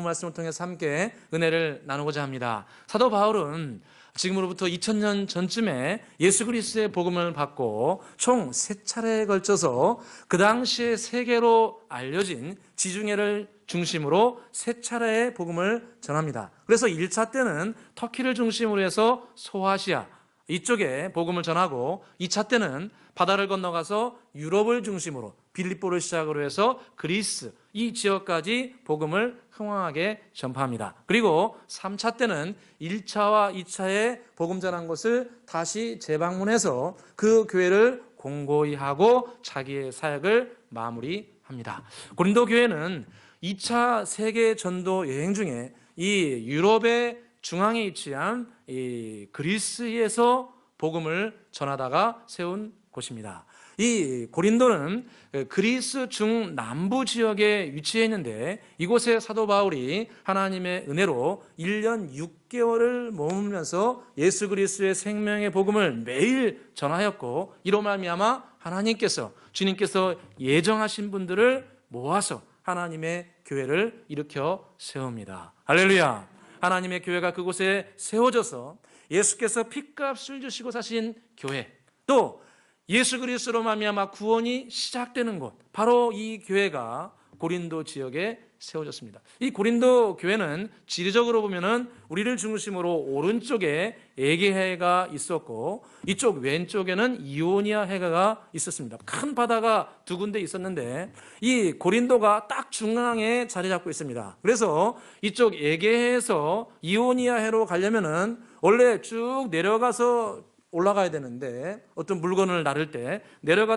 말씀을 통해서 함께 은혜를 나누고자 합니다. 사도 바울은 지금으로부터 2000년 전쯤에 예수 그리스도의 복음을 받고 총 3차례에 걸쳐서 그 당시에 세계로 알려진 지중해를 중심으로 3차례의 복음을 전합니다. 그래서 1차 때는 터키를 중심으로 해서 소아시아 이쪽에 복음을 전하고 2차 때는 바다를 건너가서 유럽을 중심으로 빌립보를 시작으로 해서 그리스 이 지역까지 복음을 흥황하게 전파합니다. 그리고 3차 때는 1차와 2차에 복음 전한 것을 다시 재방문해서 그 교회를 공고히 하고 자기의 사역을 마무리합니다. 고린도 교회는 2차 세계 전도 여행 중에 이 유럽의 중앙에 위치한 이 그리스에서 복음을 전하다가 세운 곳입니다. 이 고린도는 그리스 중남부 지역에 위치해 있는데 이곳에 사도 바울이 하나님의 은혜로 1년 6개월을 머물면서 예수 그리스도의 생명의 복음을 매일 전하였고 이로 말미암아 하나님께서 주님께서 예정하신 분들을 모아서 하나님의 교회를 일으켜 세웁니다. 할렐루야. 하나님의 교회가 그곳에 세워져서 예수께서 핏값을 주시고 사신 교회, 또 예수 그리스도로 말미암아 구원이 시작되는 곳, 바로 이 교회가 고린도 지역에 세워졌습니다. 이 고린도 교회는 지리적으로 보면은 우리를 중심으로 오른쪽에 에게해가 있었고 이쪽 왼쪽에는 이오니아 해가가 있었습니다. 큰 바다가 두 군데 있었는데 이 고린도가 딱 중앙에 자리 잡고 있습니다. 그래서 이쪽 에게해에서 이오니아 해로 가려면은 원래 쭉 내려가서 올라가야 되는데 어떤 물건을 나를 때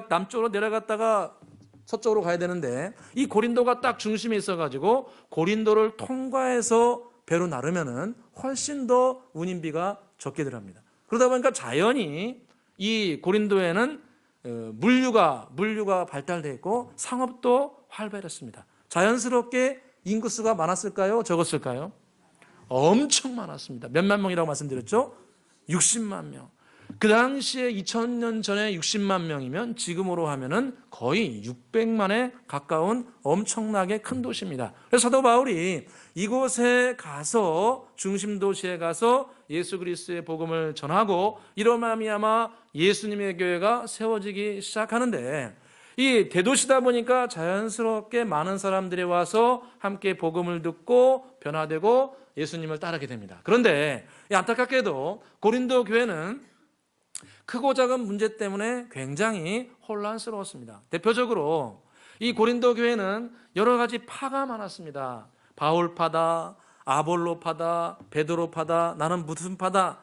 남쪽으로 내려갔다가 서쪽으로 가야 되는데 이 고린도가 딱 중심에 있어가지고 고린도를 통과해서 배로 나르면은 훨씬 더 운임비가 적게 들어갑니다. 그러다 보니까 자연히 이 고린도에는 물류가 발달되어 있고 상업도 활발했습니다. 자연스럽게 인구수가 많았을까요? 적었을까요? 엄청 많았습니다. 몇만 명이라고 말씀드렸죠? 60만 명. 그 당시에 2000년 전에 60만 명이면 지금으로 하면은 거의 600만에 가까운 엄청나게 큰 도시입니다. 그래서 사도 바울이 이곳에 가서 중심 도시에 가서 예수 그리스도의 복음을 전하고 이로 말미암아 예수님의 교회가 세워지기 시작하는데 이 대도시다 보니까 자연스럽게 많은 사람들이 와서 함께 복음을 듣고 변화되고 예수님을 따르게 됩니다. 그런데 안타깝게도 고린도 교회는 크고 작은 문제 때문에 굉장히 혼란스러웠습니다. 대표적으로 이 고린도 교회는 여러 가지 파가 많았습니다. 바울파다, 아볼로파다, 베드로파다, 나는 무슨 파다.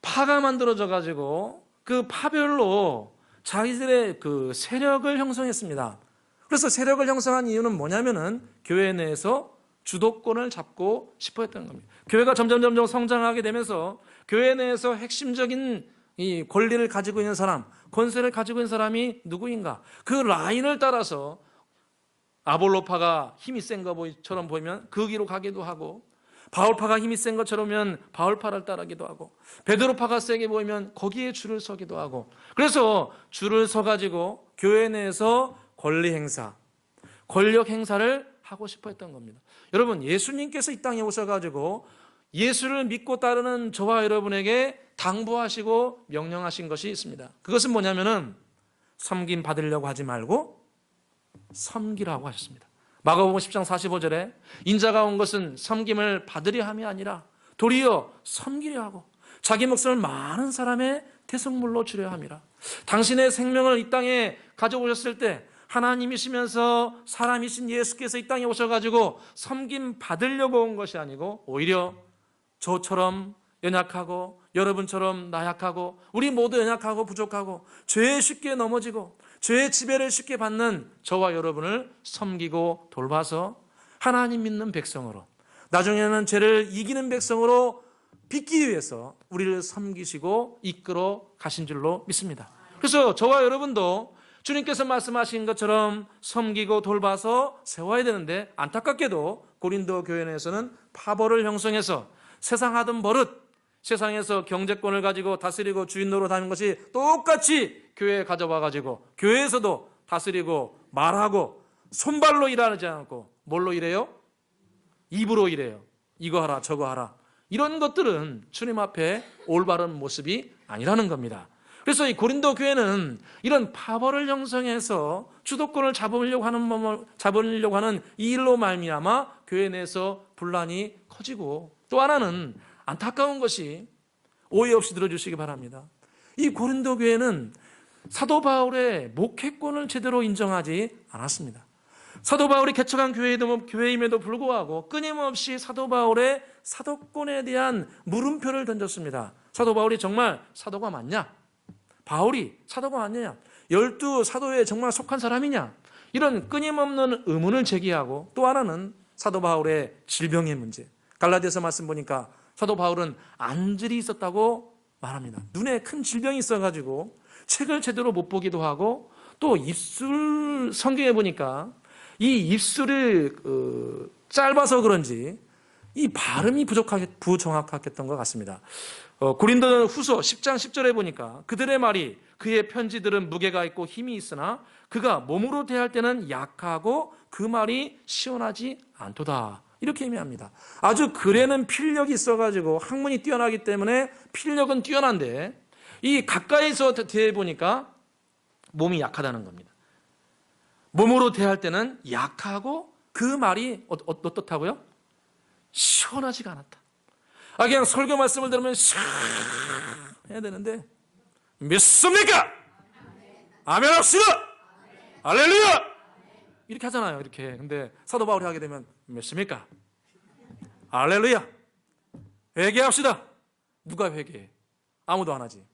파가 만들어져 가지고 그 파별로 자기들의 그 세력을 형성했습니다. 그래서 세력을 형성한 이유는 뭐냐면은 교회 내에서 주도권을 잡고 싶어 했던 겁니다. 교회가 점점 성장하게 되면서 교회 내에서 핵심적인 이 권리를 가지고 있는 사람, 권세를 가지고 있는 사람이 누구인가? 그 라인을 따라서 아볼로파가 힘이 센 것처럼 보이면 그 길로 가기도 하고 바울파가 힘이 센 것처럼 보면 바울파를 따르기도 하고 베드로파가 세게 보이면 거기에 줄을 서기도 하고 그래서 줄을 서가지고 교회 내에서 권리 행사, 권력 행사를 하고 싶어 했던 겁니다. 여러분 예수님께서 이 땅에 오셔가지고 예수를 믿고 따르는 저와 여러분에게 당부하시고 명령하신 것이 있습니다. 그것은 뭐냐면은 섬김 받으려고 하지 말고 섬기라고 하셨습니다. 마가복음 10장 45절에 인자가 온 것은 섬김을 받으려 함이 아니라 도리어 섬기려 하고 자기 목숨을 많은 사람의 대속물로 주려 함이라. 당신의 생명을 이 땅에 가져오셨을 때 하나님이시면서 사람이신 예수께서 이 땅에 오셔가지고 섬김 받으려고 온 것이 아니고 오히려 저처럼 연약하고 여러분처럼 나약하고 우리 모두 연약하고 부족하고 죄에 쉽게 넘어지고 죄의 지배를 쉽게 받는 저와 여러분을 섬기고 돌봐서 하나님 믿는 백성으로 나중에는 죄를 이기는 백성으로 빚기 위해서 우리를 섬기시고 이끌어 가신 줄로 믿습니다. 그래서 저와 여러분도 주님께서 말씀하신 것처럼 섬기고 돌봐서 세워야 되는데 안타깝게도 고린도 교회 내에서는 파벌을 형성해서 세상 하던 버릇, 세상에서 경제권을 가지고 다스리고 주인 노릇하는 것이 똑같이 교회에 가져와가지고 교회에서도 다스리고 말하고 손발로 일하지 않고 뭘로 일해요? 입으로 이래요. 이거 하라 저거 하라. 이런 것들은 주님 앞에 올바른 모습이 아니라는 겁니다. 그래서 이 고린도 교회는 이런 파벌을 형성해서 주도권을 잡으려고 하는 이 일로 말미암아 교회 내에서 분란이 커지고, 또 하나는 안타까운 것이, 오해 없이 들어주시기 바랍니다. 이 고린도 교회는 사도 바울의 목회권을 제대로 인정하지 않았습니다. 사도 바울이 개척한 교회임에도 불구하고 끊임없이 사도 바울의 사도권에 대한 물음표를 던졌습니다. 사도 바울이 정말 사도가 맞냐? 바울이 사도가 맞느냐? 12사도에 정말 속한 사람이냐? 이런 끊임없는 의문을 제기하고, 또 하나는 사도 바울의 질병의 문제. 갈라디아서 말씀 보니까 사도 바울은 안질이 있었다고 말합니다. 눈에 큰 질병이 있어가지고 책을 제대로 못 보기도 하고, 또 입술, 성경에 보니까 이 입술이 짧아서 그런지 이 발음이 부정확했던 것 같습니다. 고린도 후서 10장 10절에 보니까 그들의 말이, 그의 편지들은 무게가 있고 힘이 있으나 그가 몸으로 대할 때는 약하고 그 말이 시원하지 않도다, 이렇게 의미합니다. 아주 글에는 필력이 있어가지고 학문이 뛰어나기 때문에 필력은 뛰어난데, 이 가까이서 대해보니까 몸이 약하다는 겁니다. 몸으로 대할 때는 약하고 그 말이 어떻다고요? 시원하지가 않았다. 그냥 설교 말씀을 들으면 샥 해야 되는데, 믿습니까? 아멘 합시다! 할렐루야! 이렇게 하잖아요, 이렇게. 근데 사도 바울이 하게 되면 믿습니까? 할렐루야! 회개합시다! 누가 회개해? 아무도 안 하지.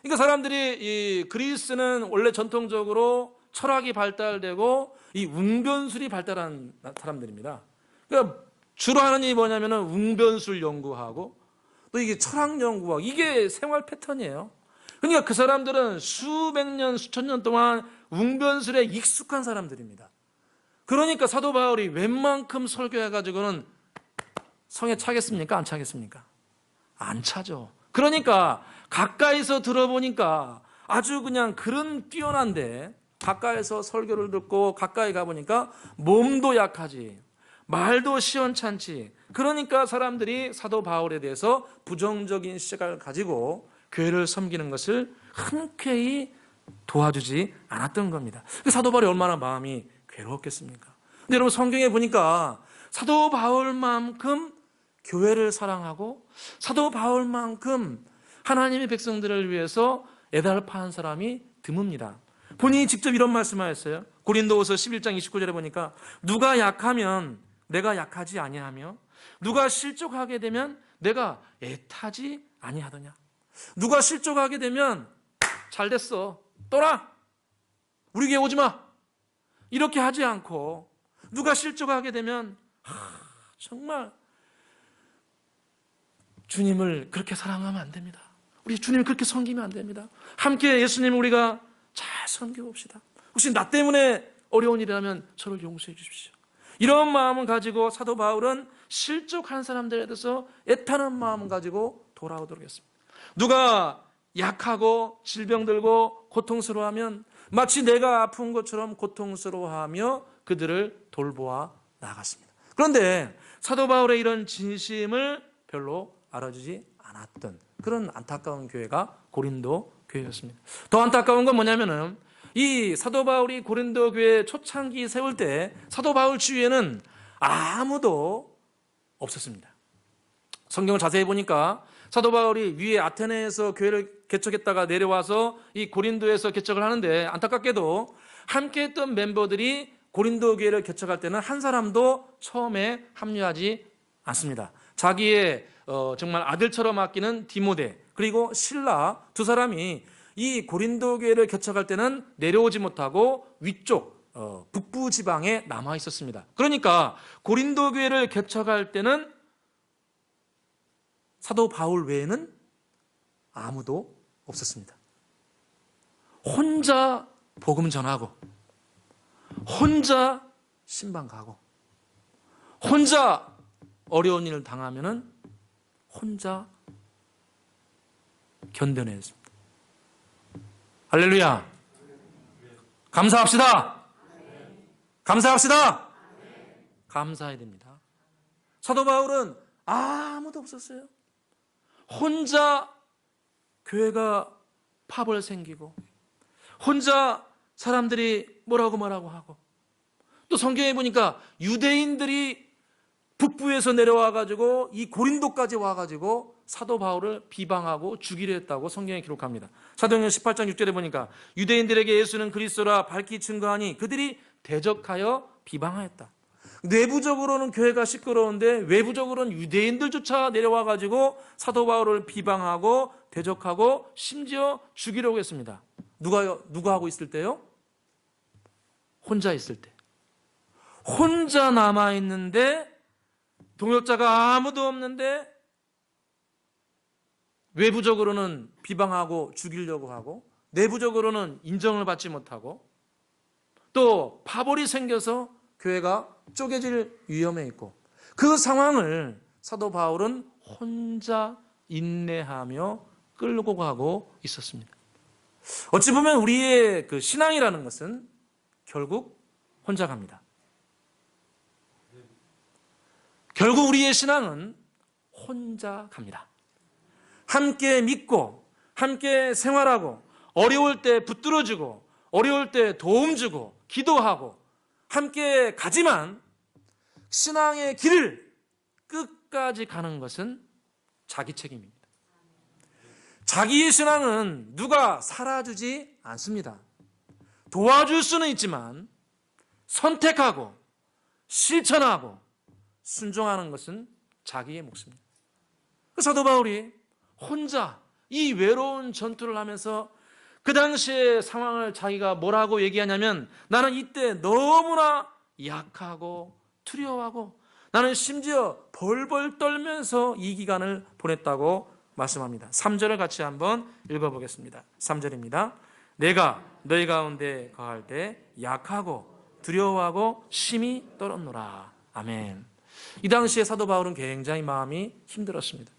그러니까 사람들이, 이 그리스는 원래 전통적으로 철학이 발달되고 이 웅변술이 발달한 사람들입니다. 그러니까 주로 하는 일이 뭐냐면은 웅변술 연구하고, 또 이게 철학 연구하고, 이게 생활 패턴이에요. 그러니까 그 사람들은 수백 년, 수천 년 동안 웅변술에 익숙한 사람들입니다. 그러니까 사도 바울이 웬만큼 설교해가지고는 성에 차겠습니까? 안 차겠습니까? 안 차죠. 그러니까 가까이서 들어보니까 아주 그냥 글은 뛰어난데, 가까이서 설교를 듣고 가까이 가보니까 몸도 약하지, 말도 시원찮지. 그러니까 사람들이 사도 바울에 대해서 부정적인 시각을 가지고 교회를 섬기는 것을 흔쾌히 도와주지 않았던 겁니다. 사도 바울이 얼마나 마음이 괴로웠겠습니까? 근데 여러분, 성경에 보니까 사도 바울만큼 교회를 사랑하고 사도 바울만큼 하나님의 백성들을 위해서 애달파한 사람이 드뭅니다. 본인이 직접 이런 말씀하셨어요. 고린도후서 11장 29절에 보니까 누가 약하면 내가 약하지 아니하며 누가 실족하게 되면 내가 애타지 아니하더냐. 누가 실족하게 되면 잘됐어, 떠나, 우리 교회 오지 마, 이렇게 하지 않고, 누가 실족하게 되면 정말 주님을 그렇게 사랑하면 안 됩니다. 우리 주님을 그렇게 섬기면 안 됩니다. 함께 예수님을 우리가 잘 섬겨봅시다. 혹시 나 때문에 어려운 일이라면 저를 용서해 주십시오. 이런 마음을 가지고 사도 바울은 실족한 사람들에 대해서 애타는 마음을 가지고 돌아오도록 했습니다. 누가 약하고 질병 들고 고통스러워하면 마치 내가 아픈 것처럼 고통스러워하며 그들을 돌보아 나갔습니다. 그런데 사도 바울의 이런 진심을 별로 알아주지 않았던 그런 안타까운 교회가 고린도 교회였습니다. 더 안타까운 건 뭐냐면은, 이 사도 바울이 고린도 교회 초창기 세울 때 사도 바울 주위에는 아무도 없었습니다. 성경을 자세히 보니까 사도 바울이 위에 아테네에서 교회를 개척했다가 내려와서 이 고린도에서 개척을 하는데, 안타깝게도 함께 했던 멤버들이 고린도 교회를 개척할 때는 한 사람도 처음에 합류하지 않습니다. 자기의 정말 아들처럼 아끼는 디모데, 그리고 실라 두 사람이 이 고린도 교회를 개척할 때는 내려오지 못하고 위쪽 북부 지방에 남아 있었습니다. 그러니까 고린도 교회를 개척할 때는 사도 바울 외에는 아무도 없었습니다. 혼자 복음 전하고, 혼자 신방 가고, 혼자 어려운 일을 당하면은 혼자 견뎌냈습니다. 할렐루야. 감사합시다. 감사합시다. 감사해야 됩니다. 사도 바울은 아무도 없었어요. 혼자 교회가 파벌 생기고, 혼자 사람들이 뭐라고 하고, 또 성경에 보니까 유대인들이 북부에서 내려와가지고 이 고린도까지 와가지고 사도 바울을 비방하고 죽이려 했다고 성경에 기록합니다. 사도행전 18장 6절에 보니까 유대인들에게 예수는 그리스도라 밝히 증거하니 그들이 대적하여 비방하였다. 내부적으로는 교회가 시끄러운데 외부적으로는 유대인들조차 내려와가지고 사도 바울을 비방하고 대적하고 심지어 죽이려고 했습니다. 누가 하고 있을 때요? 혼자 있을 때. 혼자 남아있는데, 동역자가 아무도 없는데 외부적으로는 비방하고 죽이려고 하고 내부적으로는 인정을 받지 못하고 또 파벌이 생겨서 교회가 쪼개질 위험에 있고, 그 상황을 사도 바울은 혼자 인내하며 끌고 가고 있었습니다. 어찌 보면 우리의 그 신앙이라는 것은 결국 혼자 갑니다. 결국 우리의 신앙은 혼자 갑니다. 함께 믿고 함께 생활하고 어려울 때 붙들어주고 어려울 때 도움 주고 기도하고 함께 가지만 신앙의 길을 끝까지 가는 것은 자기 책임입니다. 자기의 신앙은 누가 살아주지 않습니다. 도와줄 수는 있지만 선택하고 실천하고 순종하는 것은 자기의 몫입니다. 사도 바울이 혼자 이 외로운 전투를 하면서 그 당시의 상황을 자기가 뭐라고 얘기하냐면, 나는 이때 너무나 약하고 두려워하고 나는 심지어 벌벌 떨면서 이 기간을 보냈다고 말씀합니다. 3절을 같이 한번 읽어보겠습니다. 3절입니다. 내가 너희 가운데 거할 때 약하고 두려워하고 심히 떨었노라. 아멘. 이 당시에 사도 바울은 굉장히 마음이 힘들었습니다.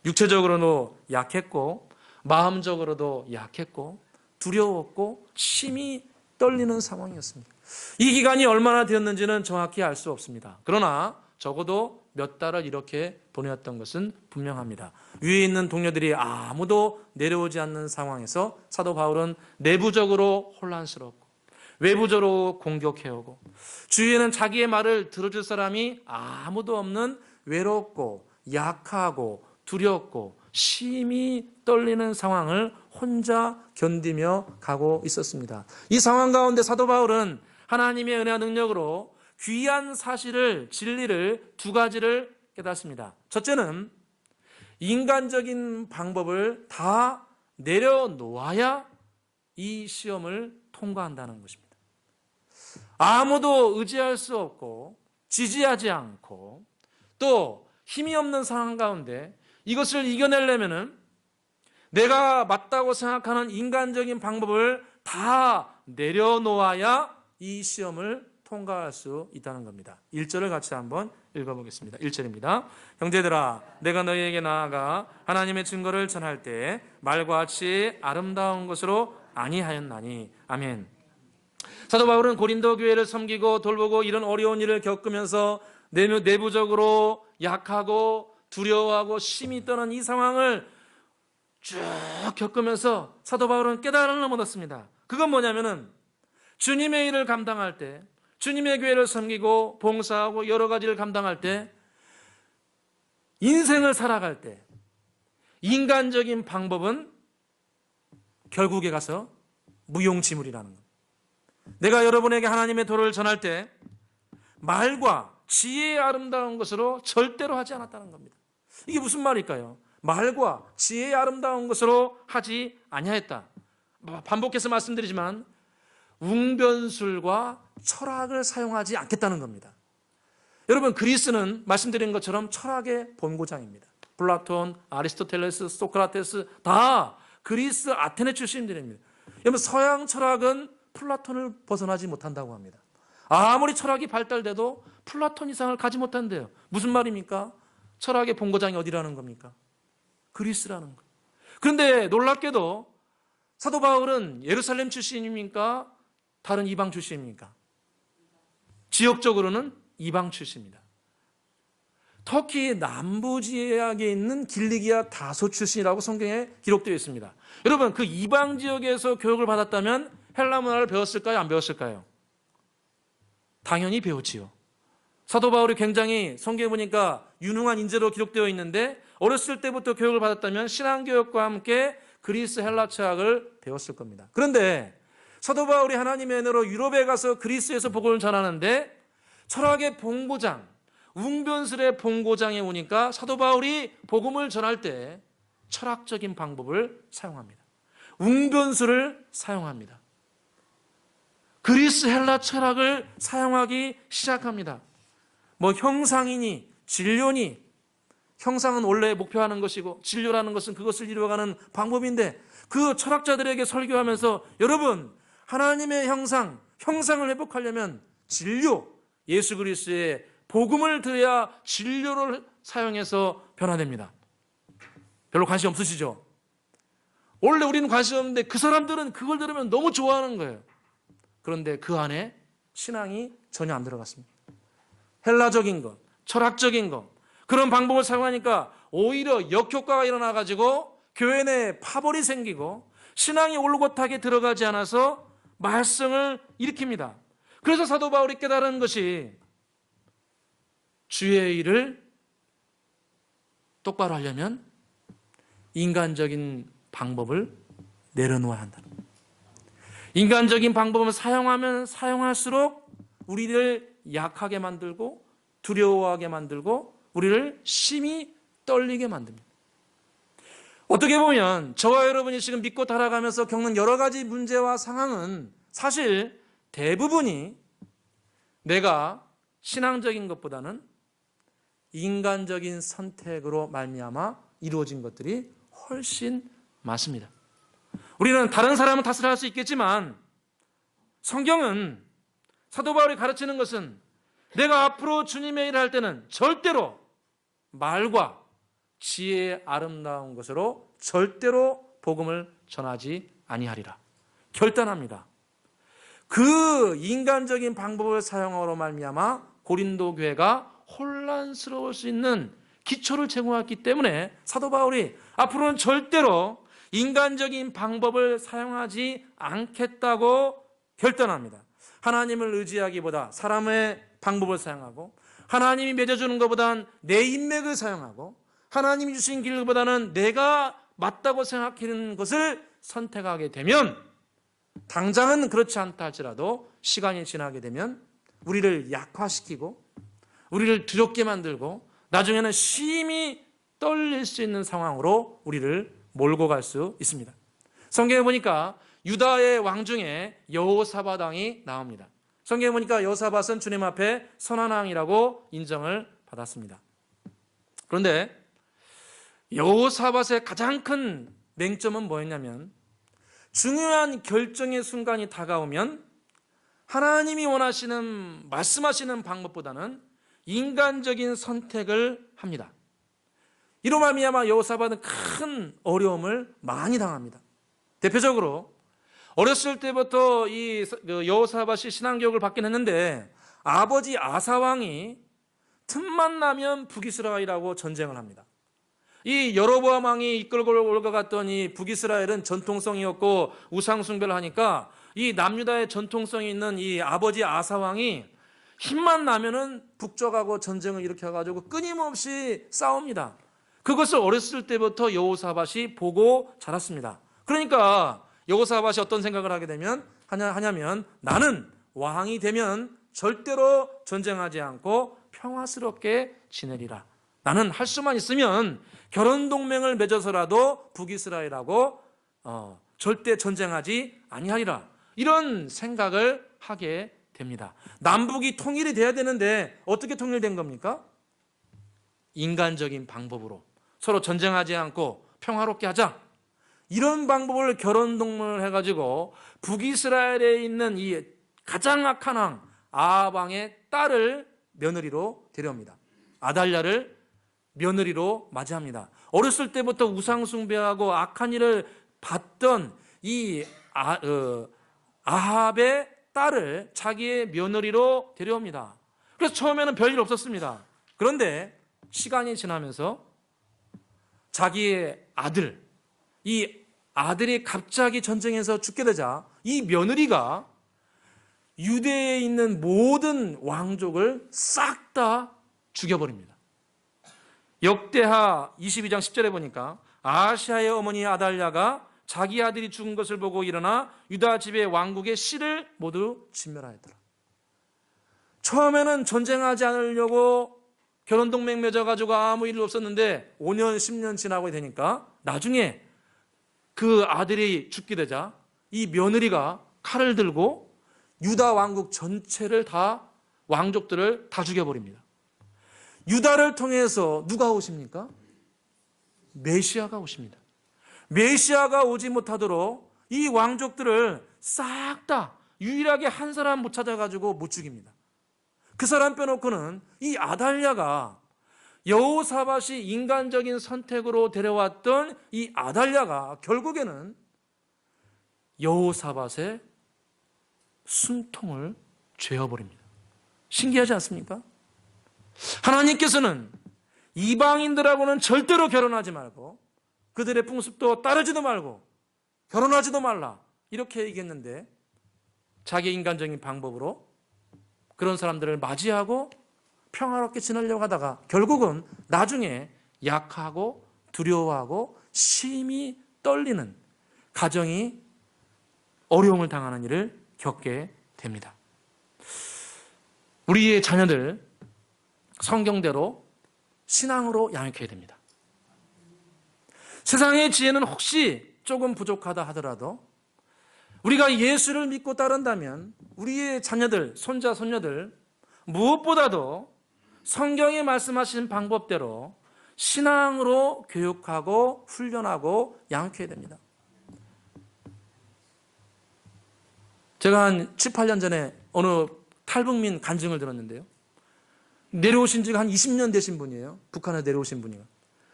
육체적으로도 약했고 마음적으로도 약했고 두려웠고 심히 떨리는 상황이었습니다. 이 기간이 얼마나 되었는지는 정확히 알 수 없습니다. 그러나 적어도 몇 달을 이렇게 보내었던 것은 분명합니다. 위에 있는 동료들이 아무도 내려오지 않는 상황에서 사도 바울은 내부적으로 혼란스럽고 외부적으로 공격해오고 주위에는 자기의 말을 들어줄 사람이 아무도 없는 외롭고 약하고 두렵고 심히 떨리는 상황을 혼자 견디며 가고 있었습니다. 이 상황 가운데 사도 바울은 하나님의 은혜와 능력으로 귀한 사실을, 진리를 두 가지를 깨닫습니다. 첫째는 인간적인 방법을 다 내려놓아야 이 시험을 통과한다는 것입니다. 아무도 의지할 수 없고 지지하지 않고 또 힘이 없는 상황 가운데 이것을 이겨내려면 내가 맞다고 생각하는 인간적인 방법을 다 내려놓아야 이 시험을 통과할 수 있다는 겁니다. 1절을 같이 한번 읽어보겠습니다. 1절입니다. 형제들아, 내가 너희에게 나아가 하나님의 증거를 전할 때 말과 같이 아름다운 것으로 아니하였나니. 아멘. 사도 바울은 고린도 교회를 섬기고 돌보고 이런 어려운 일을 겪으면서 내부적으로 약하고 두려워하고 심히 떠는 이 상황을 쭉 겪으면서 사도 바울은 깨달음을 얻었습니다. 그건 뭐냐면은 주님의 일을 감당할 때, 주님의 교회를 섬기고 봉사하고 여러 가지를 감당할 때, 인생을 살아갈 때 인간적인 방법은 결국에 가서 무용지물이라는 것. 내가 여러분에게 하나님의 도를 전할 때 말과 지혜의 아름다운 것으로 절대로 하지 않았다는 겁니다. 이게 무슨 말일까요? 말과 지혜의 아름다운 것으로 하지 아니하였다. 반복해서 말씀드리지만 웅변술과 철학을 사용하지 않겠다는 겁니다. 여러분, 그리스는 말씀드린 것처럼 철학의 본고장입니다. 플라톤, 아리스토텔레스, 소크라테스 다 그리스 아테네 출신들입니다. 여러분, 서양 철학은 플라톤을 벗어나지 못한다고 합니다. 아무리 철학이 발달돼도 플라톤 이상을 가지 못한대요. 무슨 말입니까? 철학의 본고장이 어디라는 겁니까? 그리스라는 거예요. 그런데 놀랍게도 사도 바울은 예루살렘 출신입니까? 다른 이방 출신입니까? 지역적으로는 이방 출신입니다. 터키 남부 지역에 있는 길리기아 다소 출신이라고 성경에 기록되어 있습니다. 여러분, 그 이방 지역에서 교육을 받았다면 헬라 문화를 배웠을까요? 안 배웠을까요? 당연히 배웠지요. 사도 바울이 굉장히 성경에 보니까 유능한 인재로 기록되어 있는데 어렸을 때부터 교육을 받았다면 신앙교육과 함께 그리스 헬라 철학을 배웠을 겁니다. 그런데 사도 바울이 하나님의 은혜로 유럽에 가서 그리스에서 복음을 전하는데 철학의 본고장, 웅변술의 본고장에 오니까 사도 바울이 복음을 전할 때 철학적인 방법을 사용합니다. 웅변술을 사용합니다. 그리스 헬라 철학을 사용하기 시작합니다. 뭐 형상이니 진료니, 형상은 원래 목표하는 것이고 진료라는 것은 그것을 이루어가는 방법인데 그 철학자들에게 설교하면서 여러분, 하나님의 형상을 회복하려면 진료, 예수 그리스도의 복음을 들어야 진료를 사용해서 변화됩니다. 별로 관심 없으시죠? 원래 우리는 관심 없는데 그 사람들은 그걸 들으면 너무 좋아하는 거예요. 그런데 그 안에 신앙이 전혀 안 들어갔습니다. 헬라적인 것, 철학적인 것, 그런 방법을 사용하니까 오히려 역효과가 일어나가지고 교회 내에 파벌이 생기고 신앙이 올곧하게 들어가지 않아서 말썽을 일으킵니다. 그래서 사도 바울이 깨달은 것이 주의 일을 똑바로 하려면 인간적인 방법을 내려놓아야 한다는 거예요. 인간적인 방법을 사용하면 사용할수록 우리를 약하게 만들고 두려워하게 만들고 우리를 심히 떨리게 만듭니다. 어떻게 보면 저와 여러분이 지금 믿고 살아가면서 겪는 여러 가지 문제와 상황은 사실 대부분이 내가 신앙적인 것보다는 인간적인 선택으로 말미암아 이루어진 것들이 훨씬 많습니다. 우리는 다른 사람은 탓을 할 수 있겠지만 성경은, 사도 바울이 가르치는 것은 내가 앞으로 주님의 일을 할 때는 절대로 말과 지혜의 아름다운 것으로 절대로 복음을 전하지 아니하리라. 결단합니다. 그 인간적인 방법을 사용함으로 말미암아 고린도 교회가 혼란스러울 수 있는 기초를 제공했기 때문에 사도 바울이 앞으로는 절대로 인간적인 방법을 사용하지 않겠다고 결단합니다. 하나님을 의지하기보다 사람의 방법을 사용하고 하나님이 맺어주는 것보다는 내 인맥을 사용하고 하나님이 주신 길보다는 내가 맞다고 생각하는 것을 선택하게 되면 당장은 그렇지 않다 할지라도 시간이 지나게 되면 우리를 약화시키고 우리를 두렵게 만들고 나중에는 심히 떨릴 수 있는 상황으로 우리를 몰고 갈 수 있습니다. 성경에 보니까 유다의 왕 중에 여호사밧 왕이 나옵니다. 성경에 보니까 여호사밧은 주님 앞에 선한 왕이라고 인정을 받았습니다. 그런데 여호사밧의 가장 큰 맹점은 뭐였냐면 중요한 결정의 순간이 다가오면 하나님이 원하시는, 말씀하시는 방법보다는 인간적인 선택을 합니다. 이로 말미암아 여호사밧은 큰 어려움을 많이 당합니다. 대표적으로 어렸을 때부터 이 여호사밧이 신앙교육을 받긴 했는데 아버지 아사왕이 틈만 나면 북이스라엘하고 전쟁을 합니다. 이 여로보암 왕이 이끌고 올라갔던 이 북이스라엘은 전통성이었고 우상 숭배를 하니까 이 남유다의 전통성이 있는 이 아버지 아사왕이 힘만 나면은 북쪽하고 전쟁을 일으켜가지고 끊임없이 싸웁니다. 그것을 어렸을 때부터 여호사밧이 보고 자랐습니다. 그러니까 여호사밧이 어떤 생각을 하냐면 나는 왕이 되면 절대로 전쟁하지 않고 평화스럽게 지내리라. 나는 할 수만 있으면 결혼 동맹을 맺어서라도 북이스라엘하고 절대 전쟁하지 아니하리라. 이런 생각을 하게 됩니다. 남북이 통일이 돼야 되는데 어떻게 통일된 겁니까? 인간적인 방법으로 서로 전쟁하지 않고 평화롭게 하자. 이런 방법을 결혼 동맹을 해가지고 북이스라엘에 있는 이 가장 악한 왕 아합 왕의 딸을 며느리로 데려옵니다. 아달랴를 며느리로 맞이합니다. 어렸을 때부터 우상 숭배하고 악한 일을 봤던 이 아합의 딸을 자기의 며느리로 데려옵니다. 그래서 처음에는 별일 없었습니다. 그런데 시간이 지나면서 자기의 아들, 이 아들이 갑자기 전쟁에서 죽게 되자 이 며느리가 유대에 있는 모든 왕족을 싹 다 죽여버립니다. 역대하 22장 10절에 보니까 아하시아의 어머니 아달랴가 자기 아들이 죽은 것을 보고 일어나 유다 집의 왕국의 씨를 모두 진멸하였더라. 처음에는 전쟁하지 않으려고 결혼동맹 맺어가지고 아무 일 없었는데 5년 10년 지나고 되니까 나중에 그 아들이 죽게 되자 이 며느리가 칼을 들고 유다 왕국 전체를 다, 왕족들을 다 죽여버립니다. 유다를 통해서 누가 오십니까? 메시아가 오십니다. 메시아가 오지 못하도록 이 왕족들을 싹 다 유일하게 한 사람 못 찾아가지고 못 죽입니다. 그 사람 빼놓고는 이 아달랴가, 여호사밧이 인간적인 선택으로 데려왔던 이 아달랴가 결국에는 여호사밧의 숨통을 죄어버립니다. 신기하지 않습니까? 하나님께서는 이방인들하고는 절대로 결혼하지 말고 그들의 풍습도 따르지도 말고 결혼하지도 말라 이렇게 얘기했는데 자기 인간적인 방법으로 그런 사람들을 맞이하고 평화롭게 지내려고 하다가 결국은 나중에 약하고 두려워하고 심히 떨리는 가정이 어려움을 당하는 일을 겪게 됩니다. 우리의 자녀들 성경대로 신앙으로 양육해야 됩니다. 세상의 지혜는 혹시 조금 부족하다 하더라도 우리가 예수를 믿고 따른다면 우리의 자녀들, 손자, 손녀들 무엇보다도 성경이 말씀하신 방법대로 신앙으로 교육하고 훈련하고 양육해야 됩니다. 제가 한 7, 8년 전에 어느 탈북민 간증을 들었는데요. 내려오신 지가 한 20년 되신 분이에요. 북한에 내려오신 분이요.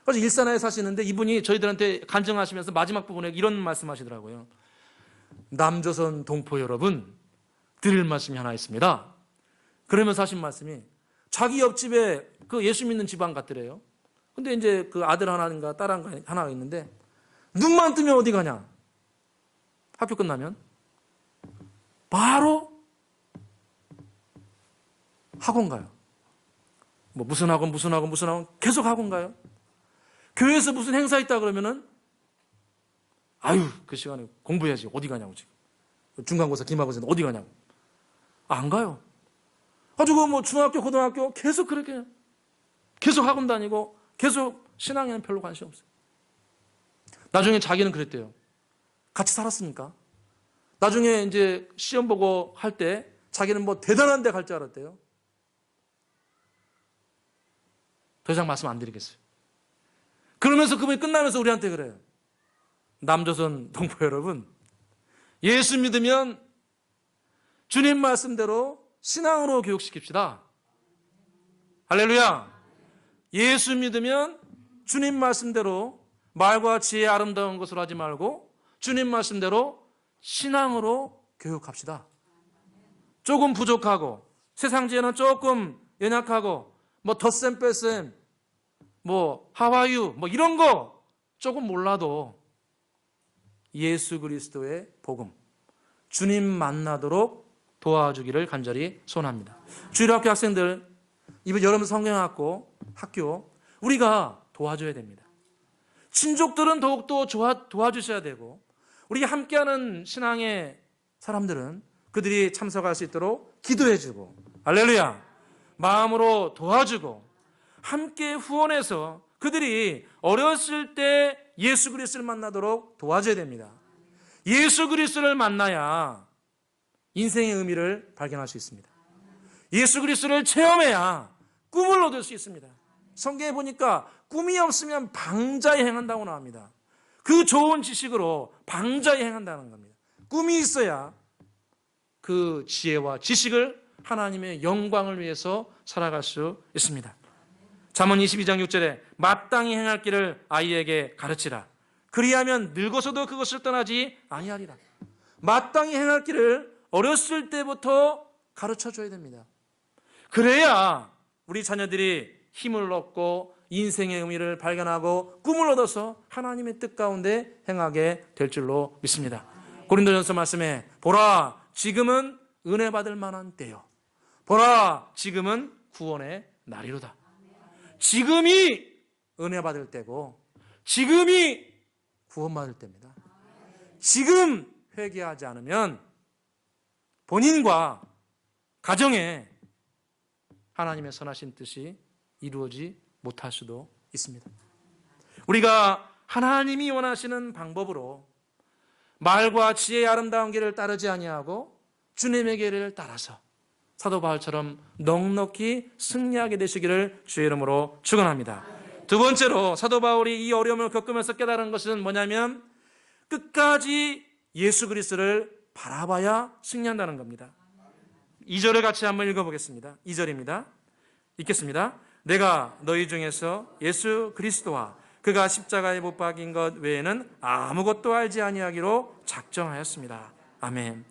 그래서 일산에 사시는데 이분이 저희들한테 간증하시면서 마지막 부분에 이런 말씀하시더라고요. 남조선 동포 여러분, 드릴 말씀이 하나 있습니다. 그러면서 하신 말씀이 자기 옆집에 그 예수 믿는 집안 같더래요. 근데 이제 그 아들 하나인가 딸 하나가 있는데 눈만 뜨면 어디 가냐? 학교 끝나면 바로 학원 가요. 뭐 무슨 학원 계속 학원 가요. 교회에서 무슨 행사 있다 그러면은 아유 그 시간에 공부해야지 어디 가냐고 지금 중간고사 기말고사 어디 가냐고 안 가요. 가지고 뭐 중학교 고등학교 계속 그렇게 계속 학원 다니고 계속 신앙에는 별로 관심 없어요. 나중에 자기는 그랬대요. 같이 살았으니까 나중에 이제 시험 보고 할 때 자기는 뭐 대단한 데 갈 줄 알았대요. 더 이상 말씀 안 드리겠어요. 그러면서 그분이 끝나면서 우리한테 그래요. 남조선 동포 여러분, 예수 믿으면 주님 말씀대로 신앙으로 교육시킵시다. 할렐루야. 예수 믿으면 주님 말씀대로 말과 지혜 아름다운 것으로 하지 말고 주님 말씀대로 신앙으로 교육합시다. 조금 부족하고 세상 지혜는 조금 연약하고 뭐 덧셈 뺄셈 뭐 하와유 뭐 이런 거 조금 몰라도 예수 그리스도의 복음 주님 만나도록 도와주기를 간절히 소원합니다. 주일학교 학생들 이번 여름 성경학교 학교 우리가 도와줘야 됩니다. 친족들은 더욱더 도와주셔야 되고 우리 함께하는 신앙의 사람들은 그들이 참석할 수 있도록 기도해주고 할렐루야 마음으로 도와주고 함께 후원해서 그들이 어렸을 때 예수 그리스도를 만나도록 도와줘야 됩니다. 예수 그리스도를 만나야 인생의 의미를 발견할 수 있습니다. 예수 그리스도를 체험해야 꿈을 얻을 수 있습니다. 성경에 보니까 꿈이 없으면 방자에 행한다고 나옵니다. 그 좋은 지식으로 방자에 행한다는 겁니다. 꿈이 있어야 그 지혜와 지식을 하나님의 영광을 위해서 살아갈 수 있습니다. 잠언 22장 6절에 마땅히 행할 길을 아이에게 가르치라. 그리하면 늙어서도 그것을 떠나지 아니하리라. 마땅히 행할 길을 어렸을 때부터 가르쳐줘야 됩니다. 그래야 우리 자녀들이 힘을 얻고 인생의 의미를 발견하고 꿈을 얻어서 하나님의 뜻 가운데 행하게 될 줄로 믿습니다. 고린도전서 말씀에 보라 지금은 은혜 받을 만한 때요, 보라 지금은 구원의 날이로다. 지금이 은혜 받을 때고 지금이 구원받을 때입니다. 지금 회개하지 않으면 본인과 가정에 하나님의 선하신 뜻이 이루어지지 못할 수도 있습니다. 우리가 하나님이 원하시는 방법으로 말과 지혜의 아름다운 길을 따르지 아니하고 주님의 길을 따라서 사도 바울처럼 넉넉히 승리하게 되시기를 주의 이름으로 축원합니다. 두 번째로 사도 바울이 이 어려움을 겪으면서 깨달은 것은 뭐냐면 끝까지 예수 그리스도를 바라봐야 승리한다는 겁니다. 2절을 같이 한번 읽어보겠습니다. 2절입니다. 읽겠습니다. 내가 너희 중에서 예수 그리스도와 그가 십자가에 못 박인 것 외에는 아무것도 알지 아니하기로 작정하였습니다. 아멘.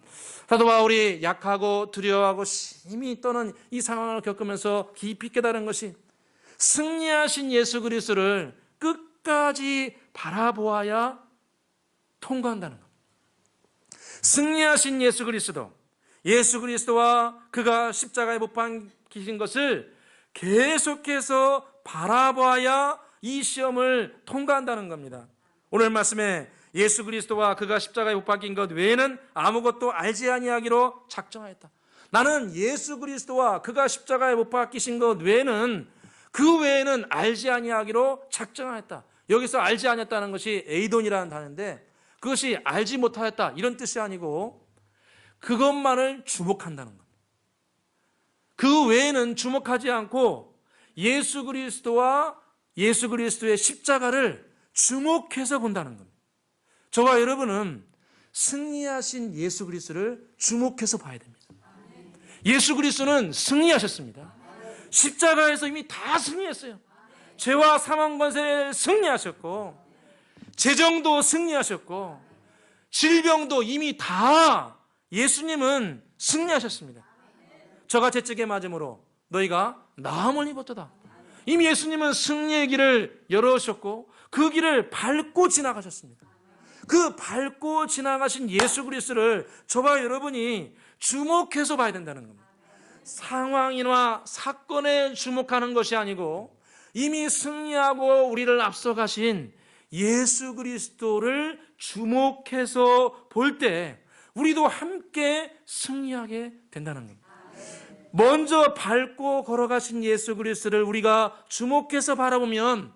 사도 바울이 약하고 두려워하고 심히 떠는 이 상황을 겪으면서 깊이 깨달은 것이 승리하신 예수 그리스도를 끝까지 바라보아야 통과한다는 것. 승리하신 예수 그리스도와 그가 십자가에 못 박히신 것을 계속해서 바라봐야 이 시험을 통과한다는 겁니다. 오늘 말씀에 예수 그리스도와 그가 십자가에 못 박힌 것 외에는 아무것도 알지 아니하기로 작정하였다. 나는 예수 그리스도와 그가 십자가에 못 박히신 것 외에는 그 외에는 알지 아니하기로 작정하였다. 여기서 알지 아니했다는 것이 에이돈이라는 단어인데 그것이 알지 못하였다 이런 뜻이 아니고 그것만을 주목한다는 겁니다. 그 외에는 주목하지 않고 예수 그리스도와 예수 그리스도의 십자가를 주목해서 본다는 겁니다. 저와 여러분은 승리하신 예수 그리스도를 주목해서 봐야 됩니다. 예수 그리스도는 승리하셨습니다. 십자가에서 이미 다 승리했어요. 죄와 사망 권세를 승리하셨고 재정도 승리하셨고 질병도 이미 다 예수님은 승리하셨습니다. 저가 채찍에 맞음으로 너희가 나음을 입었도다. 이미 예수님은 승리의 길을 열어오셨고 그 길을 밟고 지나가셨습니다. 그 밟고 지나가신 예수 그리스도를 저와 여러분이 주목해서 봐야 된다는 겁니다. 상황이나 사건에 주목하는 것이 아니고 이미 승리하고 우리를 앞서가신 예수 그리스도를 주목해서 볼 때 우리도 함께 승리하게 된다는 겁니다. 먼저 밟고 걸어가신 예수 그리스도를 우리가 주목해서 바라보면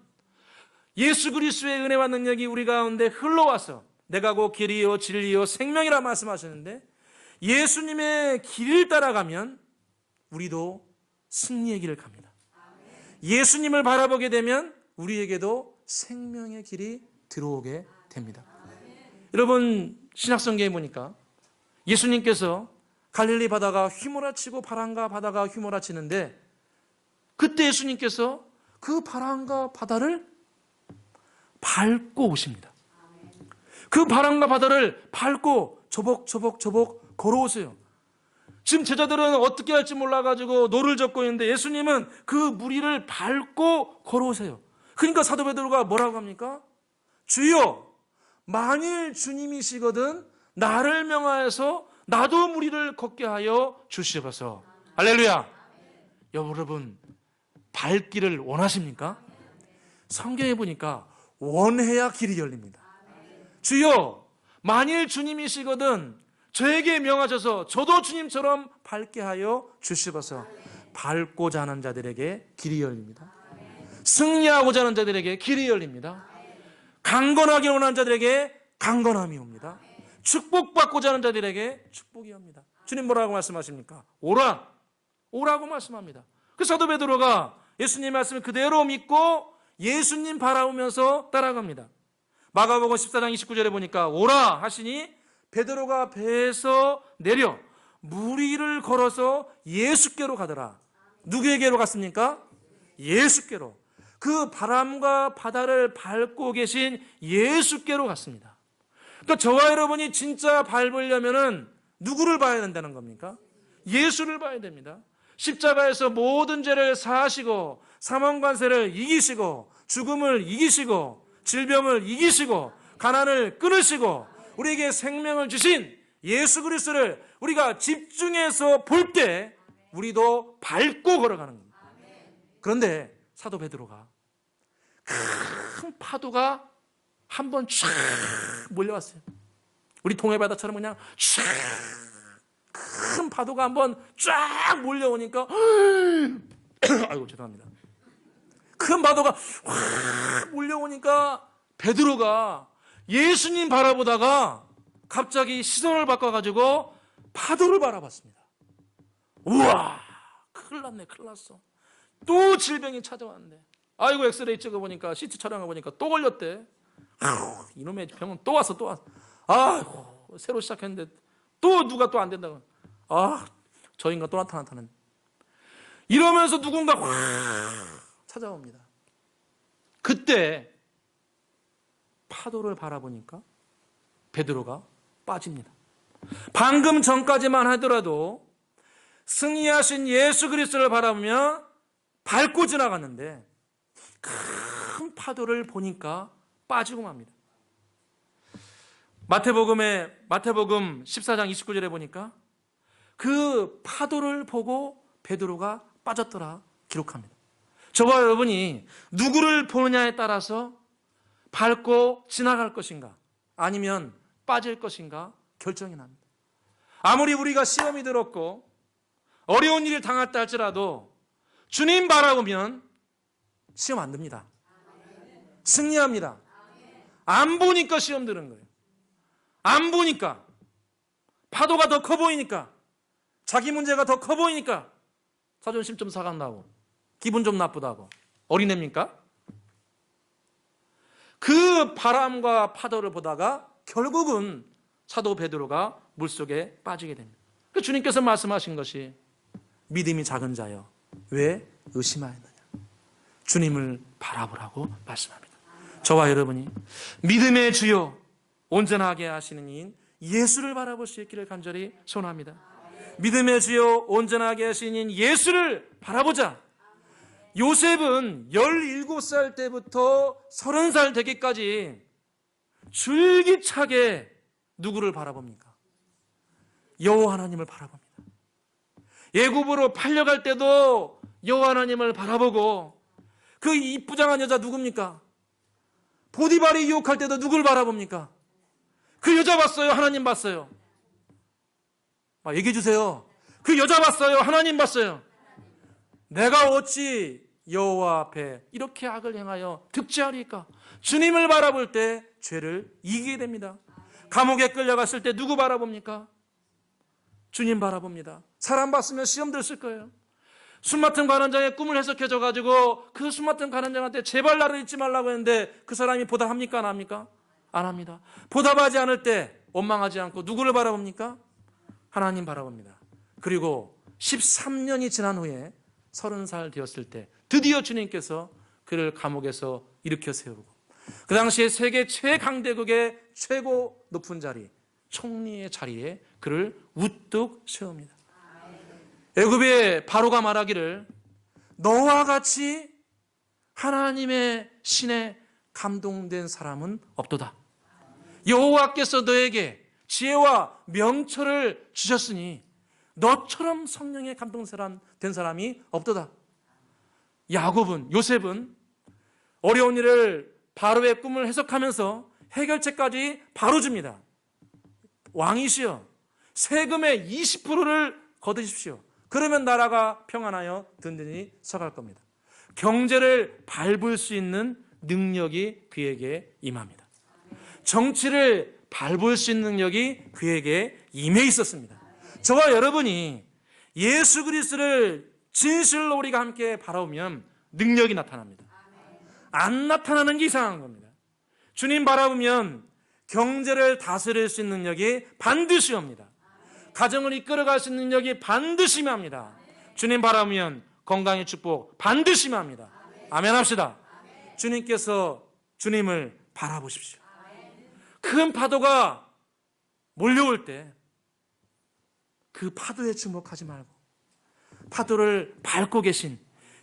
예수 그리스도의 은혜와 능력이 우리 가운데 흘러와서 내가 곧 길이요 진리요 생명이라 말씀하셨는데 예수님의 길을 따라가면 우리도 승리의 길을 갑니다. 예수님을 바라보게 되면 우리에게도 생명의 길이 들어오게 됩니다. 여러분 신약성경에 보니까 예수님께서 갈릴리 바다가 휘몰아치고 바람과 바다가 휘몰아치는데 그때 예수님께서 그 바람과 바다를 밟고 오십니다. 그 바람과 바다를 밟고 조복 걸어오세요. 지금 제자들은 어떻게 할지 몰라가지고 노를 젓고 있는데 예수님은 그 무리를 밟고 걸어오세요. 그러니까 사도 베드로가 뭐라고 합니까? 주여 만일 주님이시거든 나를 명하여서 나도 무리를 걷게 하여 주시옵소서. 할렐루야. 여러분 밟기를 원하십니까? 성경에 보니까 원해야 길이 열립니다. 주여 만일 주님이시거든 저에게 명하셔서 저도 주님처럼 밟게 하여 주시옵소서. 밟고자 하는 자들에게 길이 열립니다. 승리하고자 하는 자들에게 길이 열립니다. 강건하게 원하는 자들에게 강건함이 옵니다. 축복받고자 하는 자들에게 축복이 옵니다. 주님 뭐라고 말씀하십니까? 오라고 말씀합니다. 그 사도 베드로가 예수님 말씀을 그대로 믿고 예수님 바라보면서 따라갑니다. 마가복음 14장 29절에 보니까 오라 하시니 베드로가 배에서 내려 무리를 걸어서 예수께로 가더라. 누구에게로 갔습니까? 예수께로. 그 바람과 바다를 밟고 계신 예수께로 갔습니다. 그러니까 저와 여러분이 진짜 밟으려면은 누구를 봐야 된다는 겁니까? 예수를 봐야 됩니다. 십자가에서 모든 죄를 사하시고 사망관세를 이기시고 죽음을 이기시고 질병을 이기시고 가난을 끊으시고 우리에게 생명을 주신 예수 그리스도를 우리가 집중해서 볼 때 우리도 밟고 걸어가는 겁니다. 그런데 사도 베드로가 큰 파도가 한번 쫙 몰려왔어요. 우리 동해바다처럼 그냥 쫙 큰 파도가 한번 쫙 몰려오니까 아이고 죄송합니다. 큰 파도가 확 몰려오니까 베드로가 예수님 바라보다가 갑자기 시선을 바꿔가지고 파도를 바라봤습니다. 우와, 큰일 났네, 큰일 났어. 또 질병이 찾아왔는데, 아이고 엑스레이 찍어보니까 CT 촬영해보니까 또 걸렸대. 이놈의 병은 또 왔어. 아이고 새로 시작했는데 또 누가 또 안 된다고. 저 인간 또 나타났다는. 이러면서 누군가 확 찾아옵니다. 그때 파도를 바라보니까 베드로가 빠집니다. 방금 전까지만 하더라도 승리하신 예수 그리스도를 바라보며 밟고 지나갔는데 큰 파도를 보니까 빠지고 맙니다. 마태복음 14장 29절에 보니까 그 파도를 보고 베드로가 빠졌더라 기록합니다. 저와 여러분이 누구를 보느냐에 따라서 밟고 지나갈 것인가 아니면 빠질 것인가 결정이 납니다. 아무리 우리가 시험이 들었고 어려운 일을 당했다 할지라도 주님 바라보면 시험 안 듭니다. 승리합니다. 안 보니까 시험 드는 거예요. 안 보니까 파도가 더 커 보이니까 자기 문제가 더 커 보이니까 자존심 좀 상한다고 기분 좀 나쁘다고 어린애입니까? 그 바람과 파도를 보다가 결국은 사도 베드로가 물속에 빠지게 됩니다. 그 주님께서 말씀하신 것이 믿음이 작은 자여 왜 의심하였느냐. 주님을 바라보라고 말씀합니다. 저와 여러분이 믿음의 주요 온전하게 하시는 이인 예수를 바라볼 수 있기를 간절히 소원합니다. 믿음의 주요 온전하게 하시는 이인 예수를 바라보자. 요셉은 17살 때부터 30살 되기까지 줄기차게 누구를 바라봅니까? 여호와 하나님을 바라봅니다. 애굽으로 팔려갈 때도 여호와 하나님을 바라보고 그 이쁘장한 여자 누굽니까? 보디발이 유혹할 때도 누굴 바라봅니까? 그 여자 봤어요? 하나님 봤어요? 얘기해 주세요. 그 여자 봤어요? 하나님 봤어요? 내가 어찌 여호와 앞에 이렇게 악을 행하여 득지하리까? 주님을 바라볼 때 죄를 이기게 됩니다. 감옥에 끌려갔을 때 누구 바라봅니까? 주님 바라봅니다. 사람 봤으면 시험 들었을 거예요. 술 맡은 관원장의 꿈을 해석해줘가지고 그 술 맡은 관원장한테 제발 나를 잊지 말라고 했는데 그 사람이 보답합니까? 안 합니까? 안 합니다. 보답하지 않을 때 원망하지 않고 누구를 바라봅니까? 하나님 바라봅니다. 그리고 13년이 지난 후에 30살 되었을 때 드디어 주님께서 그를 감옥에서 일으켜 세우고 그 당시에 세계 최강대국의 최고 높은 자리 총리의 자리에 그를 우뚝 세웁니다. 애굽의 바로가 말하기를 너와 같이 하나님의 신에 감동된 사람은 없도다. 여호와께서 너에게 지혜와 명철을 주셨으니 너처럼 성령에 감동된 사람이 없도다. 요셉은 어려운 일을 바로의 꿈을 해석하면서 해결책까지 바로 줍니다. 왕이시여 세금의 20%를 거두십시오. 그러면 나라가 평안하여 든든히 서갈 겁니다. 경제를 밟을 수 있는 능력이 그에게 임합니다. 정치를 밟을 수 있는 능력이 그에게 임해 있었습니다. 저와 여러분이 예수 그리스도를 진실로 우리가 함께 바라보면 능력이 나타납니다. 안 나타나는 게 이상한 겁니다. 주님 바라보면 경제를 다스릴 수 있는 능력이 반드시 옵니다. 가정을 이끌어갈 수 있는 능력이 반드시 임합니다. 주님 바라보면 건강의 축복 반드시 임합니다. 아멘 합시다. 주님께서 주님을 바라보십시오. 큰 파도가 몰려올 때 그 파도에 주목하지 말고 파도를 밟고 계신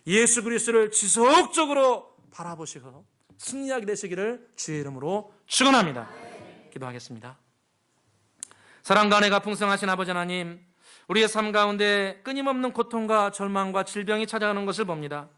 예수 그리스도를 지속적으로 바라보시고 승리하게 되시기를 주의 이름으로 축원합니다. 기도하겠습니다. 사랑과 은혜가 풍성하신 아버지 하나님, 우리의 삶 가운데 끊임없는 고통과 절망과 질병이 찾아오는 것을 봅니다.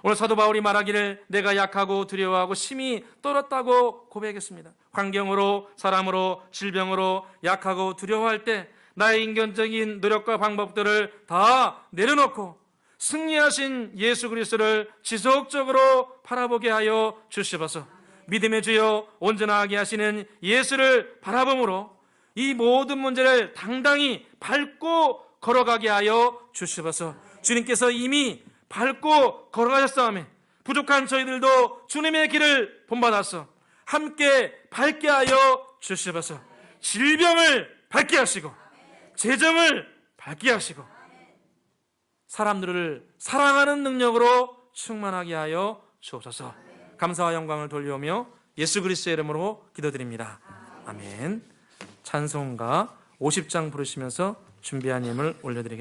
오늘 사도 바울이 말하기를 내가 약하고 두려워하고 심히 떨었다고 고백했습니다. 환경으로, 사람으로, 질병으로 약하고 두려워할 때 나의 인간적인 노력과 방법들을 다 내려놓고 승리하신 예수 그리스도를 지속적으로 바라보게 하여 주시옵소서. 믿음의 주여 온전하게 하시는 예수를 바라봄으로 이 모든 문제를 당당히 밟고 걸어가게 하여 주시옵소서. 주님께서 이미 밟고 걸어가셨사오매 부족한 저희들도 주님의 길을 본받아서 함께 밟게 하여 주시옵소서. 질병을 밟게 하시고 재정을 밟게 하시고 사람들을 사랑하는 능력으로 충만하게 하여 주옵소서. 감사와 영광을 돌려오며 예수 그리스도의 이름으로 기도드립니다. 아멘. 찬송가 50장 부르시면서 준비한 예물 올려드리겠습니다.